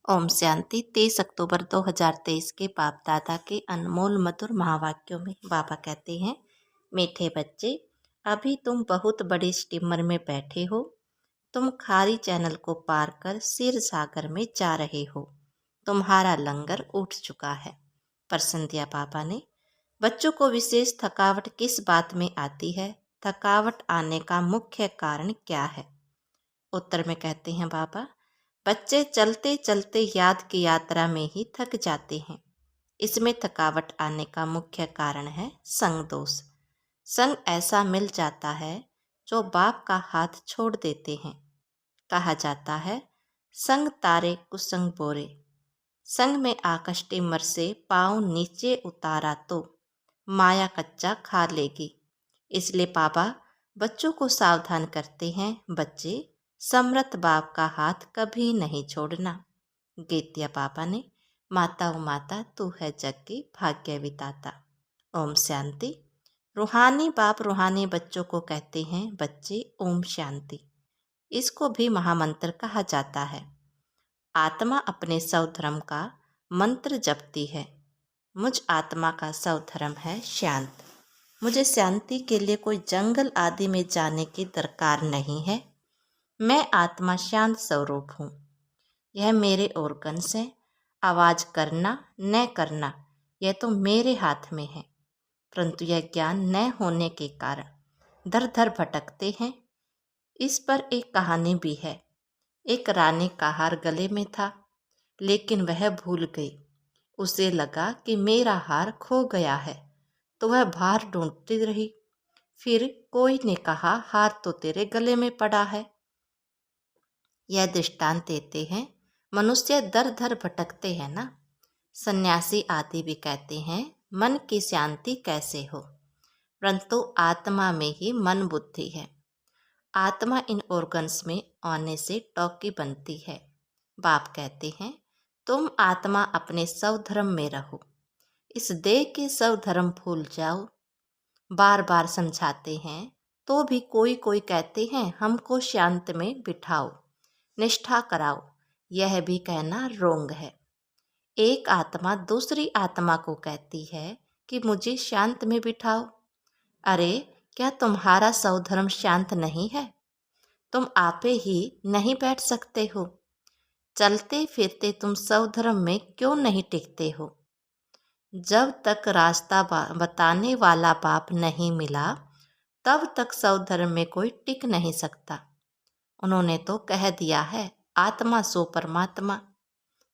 ओम शांति। 23 अक्टूबर 2023 के बाप दादा के अनमोल मधुर महावाक्यों में बाबा कहते हैं, मीठे बच्चे, अभी तुम बहुत बड़े स्टीमर में बैठे हो। तुम खारी चैनल को पार कर क्षीर सागर में जा रहे हो। तुम्हारा लंगर उठ चुका है। प्रश्न दिया बाबा ने, बच्चों को विशेष थकावट किस बात में आती है? थकावट आने का मुख्य कारण क्या है? उत्तर में कहते हैं बाबा, बच्चे चलते चलते याद की यात्रा में ही थक जाते हैं। इसमें थकावट आने का मुख्य कारण है संग दोष। संग ऐसा मिल जाता है जो बाप का हाथ छोड़ देते हैं। कहा जाता है, संग तारे कुसंग बोरे। संग में आकर स्टीमर से पाँव नीचे उतारा तो माया कच्चा खा लेगी। इसलिए बाबा बच्चों को सावधान करते हैं, बच्चे समर्थ बाप का हाथ कभी नहीं छोड़ना। गीत दिया बाबा ने, माता ओ माता तू है जग की भाग्य विधाता। ओम शांति। रूहानी बाप रूहानी बच्चों को कहते हैं, बच्चे ओम शांति। इसको भी महामंत्र कहा जाता है। आत्मा अपने स्वधर्म का मंत्र जपती है। मुझ आत्मा का स्वधर्म है शांत। मुझे शांति के लिए कोई जंगल आदि में जाने की दरकार नहीं है। मैं आत्मा शांत स्वरूप हूँ। यह मेरे ऑर्गन्स हैं। आवाज करना न करना यह तो मेरे हाथ में है, परंतु यह ज्ञान न होने के कारण दर दर भटकते हैं। इस पर एक कहानी भी है। एक रानी का हार गले में था, लेकिन वह भूल गई। उसे लगा कि मेरा हार खो गया है, तो वह बाहर ढूंढती रही। फिर कोई ने कहा, हार तो तेरे गले में पड़ा है। यह दृष्टांत देते हैं, मनुष्य दर दर भटकते हैं ना। सन्यासी आदि भी कहते हैं, मन की शांति कैसे हो, परंतु आत्मा में ही मन बुद्धि है। आत्मा इन ऑर्गन्स में आने से टॉकी बनती है। बाप कहते हैं, तुम आत्मा अपने स्वधर्म में रहो, इस देह के स्वधर्म भूल जाओ। बार बार समझाते हैं तो भी कोई कोई कहते हैं, हमको शांत में बिठाओ, निष्ठा कराओ। यह भी कहना रोंग है। एक आत्मा दूसरी आत्मा को कहती है कि मुझे शांत में बिठाओ। अरे, क्या तुम्हारा स्वधर्म शांत नहीं है? तुम आपे ही नहीं बैठ सकते हो? चलते फिरते तुम स्वधर्म में क्यों नहीं टिकते हो? जब तक रास्ता बताने वाला बाप नहीं मिला, तब तक स्वधर्म में कोई टिक नहीं सकता। उन्होंने तो कह दिया है, आत्मा सो परमात्मा,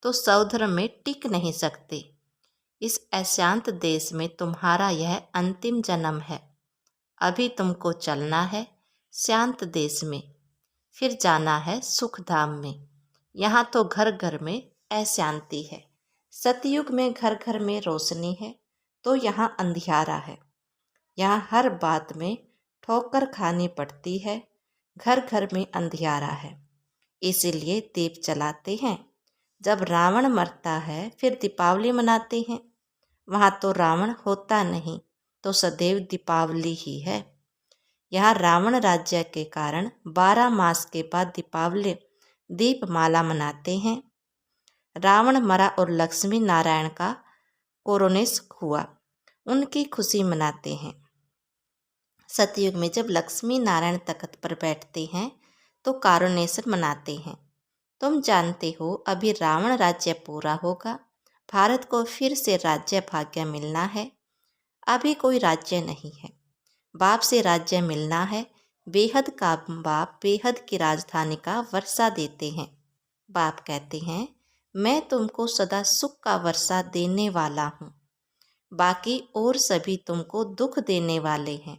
तो स्वधर्म में टिक नहीं सकते। इस अशांत देश में तुम्हारा यह अंतिम जन्म है। अभी तुमको चलना है शांत देश में, फिर जाना है सुख धाम में। यहाँ तो घर घर में अशांति है। सतयुग में घर घर में रोशनी है, तो यहाँ अंधियारा है। यहाँ हर बात में ठोकर खानी पड़ती है। घर घर में अंधियारा है, इसीलिए दीप जलाते हैं। जब रावण मरता है, फिर दीपावली मनाते हैं। वहाँ तो रावण होता नहीं, तो सदैव दीपावली ही है। यहाँ रावण राज्य के कारण 12 मास के बाद दीपावली दीपमाला मनाते हैं। रावण मरा और लक्ष्मी नारायण का कोरोनेस हुआ, उनकी खुशी मनाते हैं। सतयुग में जब लक्ष्मी नारायण तख्त पर बैठते हैं तो कारुणेश्वर मनाते हैं। तुम जानते हो, अभी रावण राज्य पूरा होगा, भारत को फिर से राज्य भाग्य मिलना है। अभी कोई राज्य नहीं है, बाप से राज्य मिलना है। बेहद का बाप बेहद की राजधानी का वर्षा देते हैं। बाप कहते हैं, मैं तुमको सदा सुख का वर्षा देने वाला हूँ, बाकी और सभी तुमको दुख देने वाले हैं।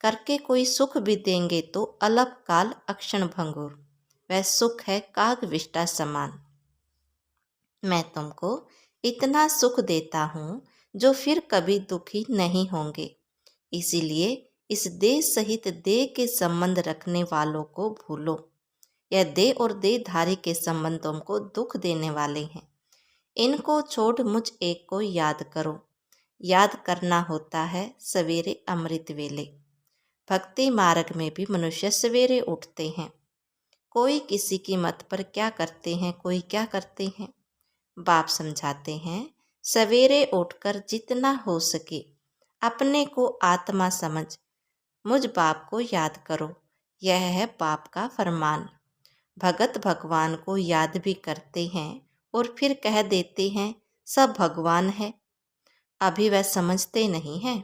करके कोई सुख भी देंगे तो अल्पकाल अक्षण भंगुर, वह सुख है काग विष्टा समान। मैं तुमको इतना सुख देता हूँ जो फिर कभी दुखी नहीं होंगे। इसीलिए इस देह सहित देह के संबंध रखने वालों को भूलो। यह देह और देहधारी के संबंधों को दुख देने वाले हैं। इनको छोड़ मुझ एक को याद करो। याद करना होता है सवेरे अमृत वेले। भक्ति मार्ग में भी मनुष्य सवेरे उठते हैं। कोई किसी की मत पर क्या करते हैं, कोई क्या करते हैं। बाप समझाते हैं, सवेरे उठकर जितना हो सके अपने को आत्मा समझ मुझ बाप को याद करो। यह है बाप का फरमान। भगत भगवान को याद भी करते हैं और फिर कह देते हैं सब भगवान है। अभी वह समझते नहीं हैं।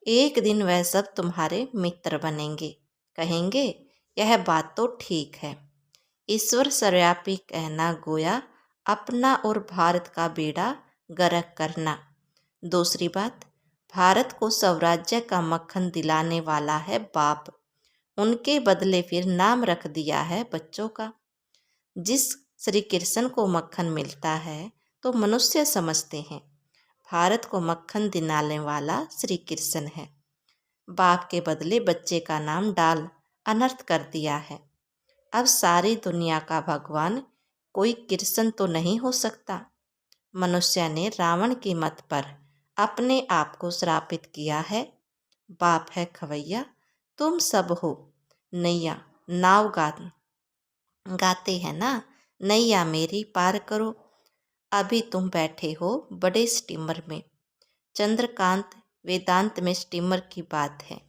एक दिन वह सब तुम्हारे मित्र बनेंगे, कहेंगे यह बात तो ठीक है। ईश्वर सर्वव्यापी कहना गोया अपना और भारत का बेड़ा गर्क करना। दूसरी बात, भारत को स्वराज्य का मक्खन दिलाने वाला है बाप। उनके बदले फिर नाम रख दिया है बच्चों का। जिस श्री कृष्ण को मक्खन मिलता है तो मनुष्य समझते हैं भारत को मक्खन दिलाने वाला श्री कृष्ण है। बाप के बदले बच्चे का नाम डाल अनर्थ कर दिया है। अब सारी दुनिया का भगवान कोई कृष्ण तो नहीं हो सकता। मनुष्य ने रावण की मत पर अपने आप को श्रापित किया है। बाप है खवैया, तुम सब हो नैया नाव गाते हैं ना, नैया मेरी पार करो। अभी तुम बैठे हो बड़े स्टीमर में। चंद्रकांत वेदांत में स्टीमर की बात है,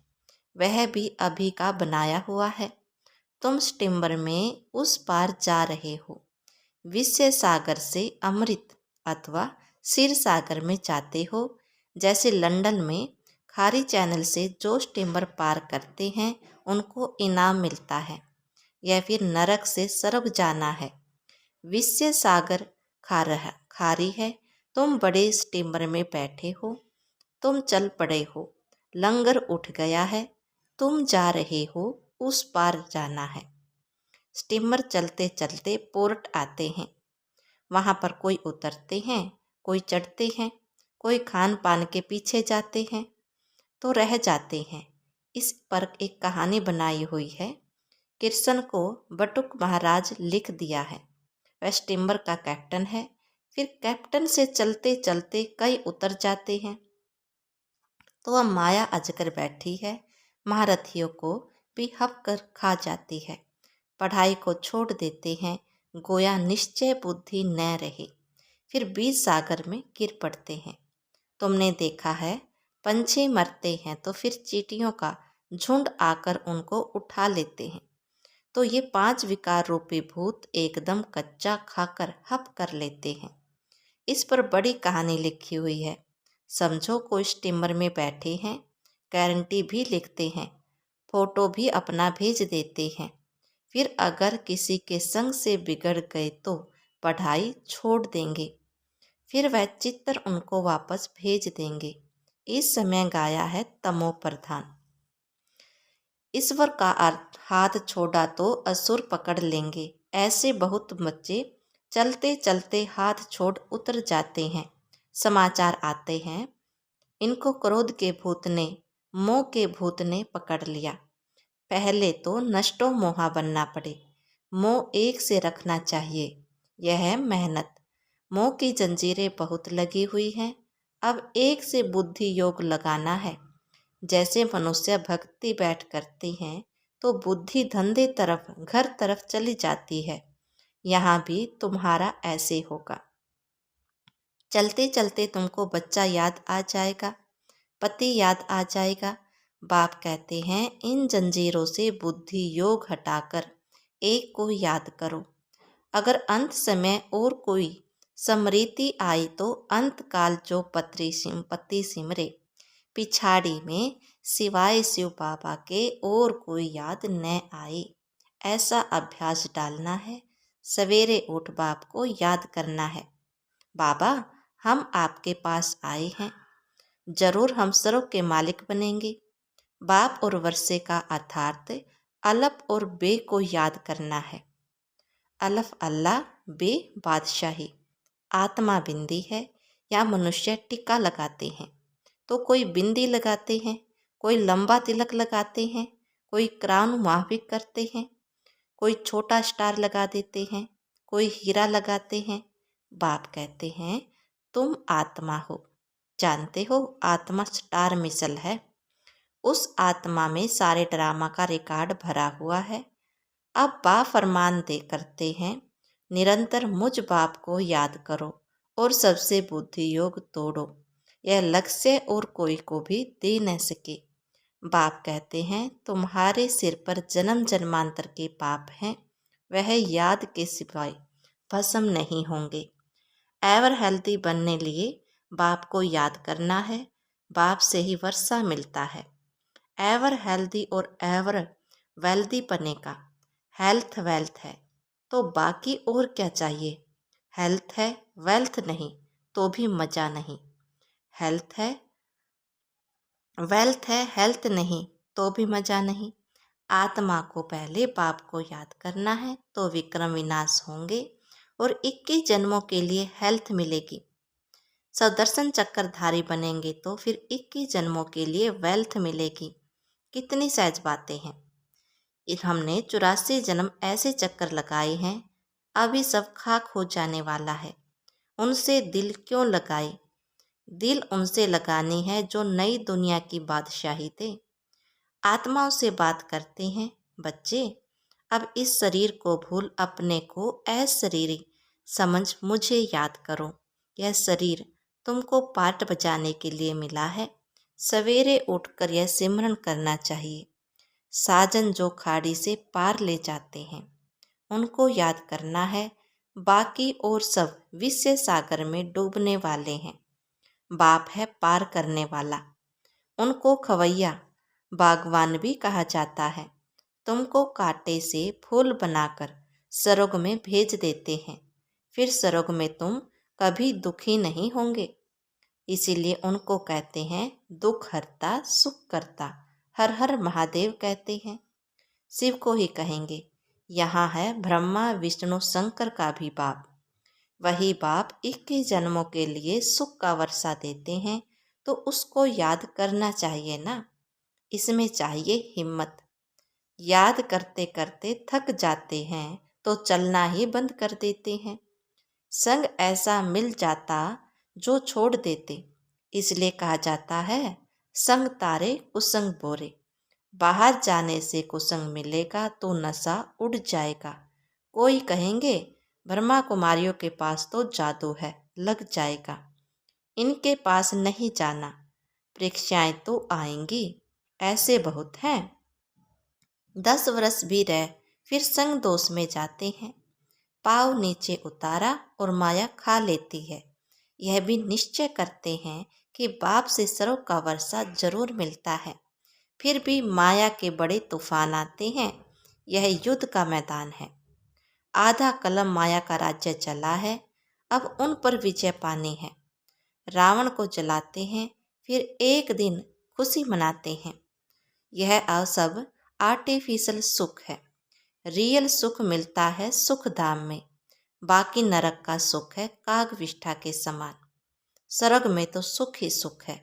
वह भी अभी का बनाया हुआ है। तुम स्टीमर में उस पार जा रहे हो। विषय सागर से अमृत अथवा क्षीर सागर में जाते हो। जैसे लंदन में खारी चैनल से जो स्टीमर पार करते हैं उनको इनाम मिलता है, यह फिर नरक से स्वर्ग जाना है। विषय सागर खारी है। तुम बड़े स्टीमर में बैठे हो, तुम चल पड़े हो, लंगर उठ गया है, तुम जा रहे हो, उस पार जाना है। स्टीमर चलते चलते पोर्ट आते हैं। वहाँ पर कोई उतरते हैं, कोई चढ़ते हैं, कोई खान पान के पीछे जाते हैं तो रह जाते हैं। इस पर एक कहानी बनाई हुई है। कृष्ण को बटुक महाराज लिख दिया है। वह स्टीमर का कैप्टन है। फिर कैप्टन से चलते चलते कई उतर जाते हैं तो वह माया अजगर बैठी है, महारथियों को भी हप कर खा जाती है। पढ़ाई को छोड़ देते हैं, गोया निश्चय बुद्धि न रहे। फिर बीच सागर में गिर पड़ते हैं। तुमने देखा है, पंछी मरते हैं तो फिर चींटियों का झुंड आकर उनको उठा लेते हैं। तो ये 5 विकार रूपी भूत एकदम कच्चा खाकर हप कर लेते हैं। इस पर बड़ी कहानी लिखी हुई है। समझो कोई स्टीमर में बैठे हैं, गारंटी भी लिखते हैं, फोटो भी अपना भेज देते हैं। फिर अगर किसी के संग से बिगड़ गए तो पढ़ाई छोड़ देंगे। फिर वह चित्र उनको वापस भेज देंगे। इस समय गाया है तमो प्रधान। ईश्वर का अर्थ हाथ छोड़ा तो असुर पकड़ लेंगे। ऐसे बहुत बच्चे चलते चलते हाथ छोड़ उतर जाते हैं। समाचार आते हैं, इनको क्रोध के भूत ने, मोह के भूत ने पकड़ लिया। पहले तो नष्टो मोहा बनना पड़े। मोह एक से रखना चाहिए, यह है मेहनत। मोह की जंजीरें बहुत लगी हुई हैं। अब एक से बुद्धि योग लगाना है। जैसे मनुष्य भक्ति बैठ करते हैं तो बुद्धि धंधे तरफ, घर तरफ चली जाती है। यहाँ भी तुम्हारा ऐसे होगा। चलते चलते तुमको बच्चा याद आ जाएगा, पति याद आ जाएगा। बाप कहते हैं इन जंजीरों से बुद्धि योग हटाकर एक को याद करो। अगर अंत समय और कोई स्मृति आई तो अंत काल जो पति सिमरे, पिछाड़ी में सिवाय शिव बाबा के और कोई याद न आए। ऐसा अभ्यास डालना है। सवेरे उठ बाप को याद करना है, बाबा हम आपके पास आए हैं, जरूर हम सर्व के मालिक बनेंगे। बाप और वर्षे का अर्थार्थ अलफ और बे को याद करना है। अलफ अल्लाह, बे बादशाही। आत्मा बिंदी है या मनुष्य टिक्का लगाते हैं तो कोई बिंदी लगाते हैं, कोई लंबा तिलक लगाते हैं, कोई क्राउन माफिक करते हैं, कोई छोटा स्टार लगा देते हैं, कोई हीरा लगाते हैं। बाप कहते हैं तुम आत्मा हो, जानते हो आत्मा स्टार मिसल है। उस आत्मा में सारे ड्रामा का रिकॉर्ड भरा हुआ है। अब बाप फरमान दे करते हैं, निरंतर मुझ बाप को याद करो और सबसे बुद्धि योग तोड़ो, यह लक्ष्य और कोई को भी दे न सके। बाप कहते हैं, तुम्हारे सिर पर जन्म जन्मांतर के पाप हैं, वह याद के सिवाय भस्म नहीं होंगे। एवर हेल्दी बनने लिए बाप को याद करना है, बाप से ही वर्षा मिलता है। एवर हेल्दी और एवर वेल्दी पने का हेल्थ वेल्थ है, तो बाकी और क्या चाहिए। हेल्थ है वेल्थ नहीं तो भी मज़ा नहीं, हेल्थ है वेल्थ है हेल्थ नहीं तो भी मज़ा नहीं। आत्मा को पहले बाप को याद करना है तो विक्रम विनाश होंगे और 21 जन्मों के लिए हेल्थ मिलेगी। सदर्शन चक्रधारी बनेंगे तो फिर 21 जन्मों के लिए वेल्थ मिलेगी। कितनी सहज बातें हैं। हमने 84 जन्म ऐसे चक्कर लगाए हैं, अभी सब खाक हो जाने वाला है। उनसे दिल क्यों लगाए। दिल उनसे लगानी है जो नई दुनिया की बादशाही थे। आत्माओं से बात करते हैं, बच्चे अब इस शरीर को भूल अपने को अशरीरी समझ मुझे याद करो। यह शरीर तुमको पाठ बजाने के लिए मिला है। सवेरे उठकर यह सिमरन करना चाहिए। साजन जो खाड़ी से पार ले जाते हैं उनको याद करना है, बाकी और सब विषय सागर में डूबने वाले हैं। बाप है पार करने वाला, उनको खवैया बागवान भी कहा जाता है। तुमको कांटे से फूल बनाकर सरोग में भेज देते हैं, फिर सरोग में तुम कभी दुखी नहीं होंगे। इसीलिए उनको कहते हैं दुख हरता सुख करता। हर हर महादेव कहते हैं। शिव को ही कहेंगे। यहाँ है ब्रह्मा विष्णु शंकर का भी बाप। वही बाप 21 जन्मों के लिए सुख का वर्षा देते हैं, तो उसको याद करना चाहिए ना। इसमें चाहिए हिम्मत। याद करते करते थक जाते हैं तो चलना ही बंद कर देते हैं। संग ऐसा मिल जाता जो छोड़ देते, इसलिए कहा जाता है संग तारे कुसंग बोरे। बाहर जाने से कुसंग मिलेगा तो नशा उड़ जाएगा। कोई कहेंगे ब्रह्मा कुमारियों के पास तो जादू है, लग जाएगा। इनके पास नहीं जाना, परीक्षाएं तो आएंगी, ऐसे बहुत हैं। 10 वर्ष भी रह फिर संग दोष में जाते हैं। पाँव नीचे उतारा और माया खा लेती है। यह भी निश्चय करते हैं कि बाप से सरों का वर्षा जरूर मिलता है, फिर भी माया के बड़े तूफान आते हैं। यह युद्ध का मैदान है। आधा कलम माया का राज्य चला है, अब उन पर विजय पानी है। रावण को जलाते हैं, फिर एक दिन खुशी मनाते हैं। यह सब आर्टिफिशियल सुख है। रियल सुख मिलता है सुख धाम में। बाकी नरक का सुख है काग विष्ठा के समान। स्वर्ग में तो सुख ही सुख है।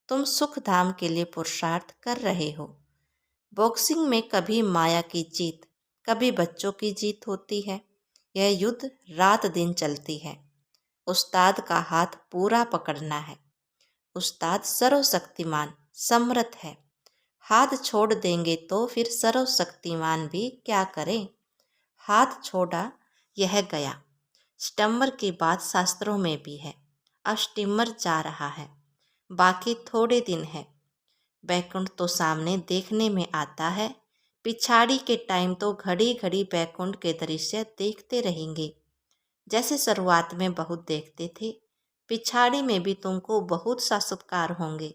तुम सुख धाम के लिए पुरुषार्थ कर रहे हो। बॉक्सिंग में कभी माया की जीत, कभी बच्चों की जीत होती है। यह युद्ध रात दिन चलती है। उस्ताद का हाथ पूरा पकड़ना है। उस्ताद सर्वशक्तिमान समर्थ है। हाथ छोड़ देंगे तो फिर सर्वशक्तिमान भी क्या करें। हाथ छोड़ा यह गया। स्टम्बर की बात शास्त्रों में भी है। अब स्टीमर जा रहा है, बाकी थोड़े दिन है। बैकुंठ तो सामने देखने में आता है। पिछाड़ी के टाइम तो घड़ी घड़ी बैकुंठ के दृश्य देखते रहेंगे। जैसे शुरुआत में बहुत देखते थे, पिछाड़ी में भी तुमको बहुत सा सत्कार होंगे।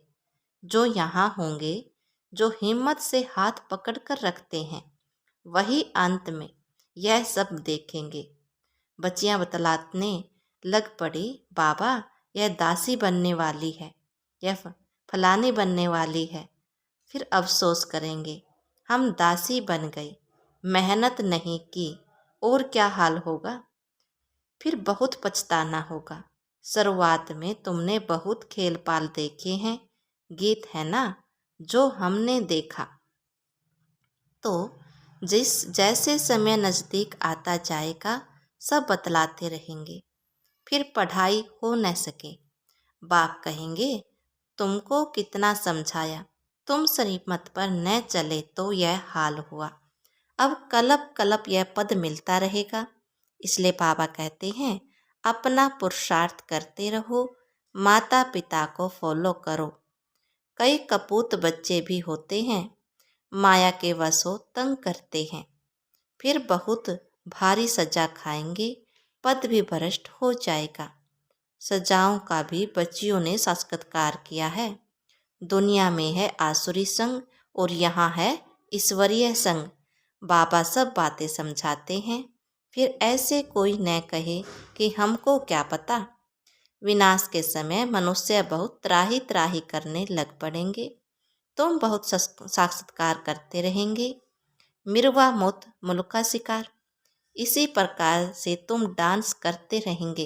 जो यहाँ होंगे, जो हिम्मत से हाथ पकड़ कर रखते हैं, वही अंत में यह सब देखेंगे। बच्चियाँ बतलाने लग पड़ी, बाबा यह दासी बनने वाली है, यह फलानी बनने वाली है। फिर अफसोस करेंगे हम दासी बन गई, मेहनत नहीं की, और क्या हाल होगा। फिर बहुत पछताना होगा। शुरुआत में तुमने बहुत खेल पाल देखे हैं, गीत है ना जो हमने देखा। तो जैसे समय नज़दीक आता जाएगा सब बतलाते रहेंगे। फिर पढ़ाई हो न सके, बाप कहेंगे तुमको कितना समझाया, तुम सही मत पर न चले तो यह हाल हुआ। अब कलप कलप यह पद मिलता रहेगा। इसलिए बाबा कहते हैं अपना पुरुषार्थ करते रहो, माता पिता को फॉलो करो। कई कपूत बच्चे भी होते हैं, माया के वशों तंग करते हैं, फिर बहुत भारी सजा खाएंगे, पद भी भ्रष्ट हो जाएगा। सजाओं का भी बच्चियों ने साक्षात्कार किया है। दुनिया में है आसुरी संग और यहाँ है ईश्वरीय संग। बाबा सब बातें समझाते हैं, फिर ऐसे कोई न कहे कि हमको क्या पता। विनाश के समय मनुष्य बहुत त्राही त्राही करने लग पड़ेंगे। तुम बहुत साक्षात्कार करते रहेंगे, मिरवा मुत मुल्का शिकार। इसी प्रकार से तुम डांस करते रहेंगे।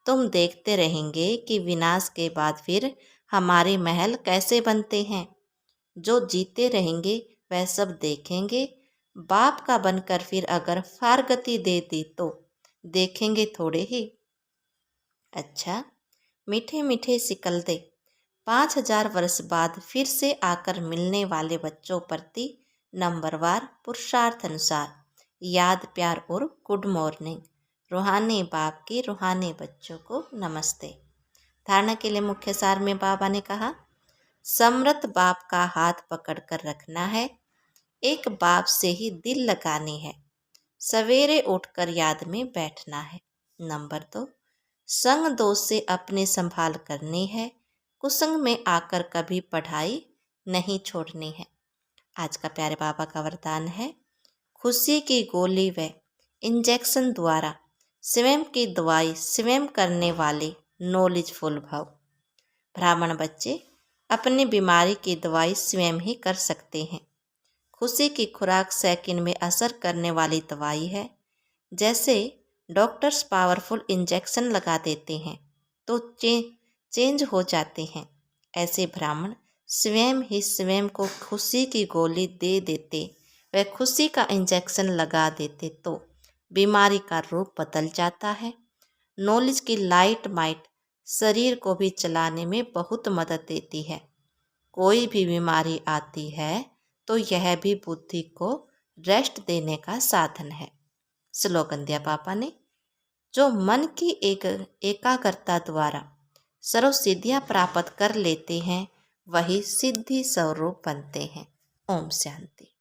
तुम देखते रहेंगे कि विनाश के बाद फिर हमारे महल कैसे बनते हैं। जो जीते रहेंगे वह सब देखेंगे। बाप का बनकर फिर अगर फारगति दे दी तो देखेंगे थोड़े ही। अच्छा, मीठे मीठे सिकल दे 5000 वर्ष बाद फिर से आकर मिलने वाले बच्चों प्रति नंबरवार पुरुषार्थ अनुसार याद प्यार और गुड मॉर्निंग। रूहानी बाप की रूहानी बच्चों को नमस्ते। धारणा के लिए मुख्य सार में बाबा ने कहा, समृद्ध बाप का हाथ पकड़कर रखना है, एक बाप से ही दिल लगानी है, सवेरे उठकर याद में बैठना है। नंबर 2, संग दोष से अपने संभाल करनी है, कुसंग में आकर कभी पढ़ाई नहीं छोड़नी है। आज का प्यारे बाबा का वरदान है, खुशी की गोली व इंजेक्शन द्वारा स्वयं की दवाई स्वयं करने वाले नॉलेजफुल भव। ब्राह्मण बच्चे अपनी बीमारी की दवाई स्वयं ही कर सकते हैं। खुशी की खुराक सेकंड में असर करने वाली दवाई है। जैसे डॉक्टर्स पावरफुल इंजेक्शन लगा देते हैं तो चेंज हो जाते हैं, ऐसे ब्राह्मण स्वयं ही स्वयं को खुशी की गोली दे देते, वह खुशी का इंजेक्शन लगा देते तो बीमारी का रूप बदल जाता है। नॉलेज की लाइट माइट शरीर को भी चलाने में बहुत मदद देती है। कोई भी बीमारी आती है तो यह भी बुद्धि को रेस्ट देने का साधन है। स्लोगन दिया पापा ने, जो मन की एकाग्रता द्वारा सर्व सिद्धियां प्राप्त कर लेते हैं वही सिद्धि स्वरूप बनते हैं। ओम शांति।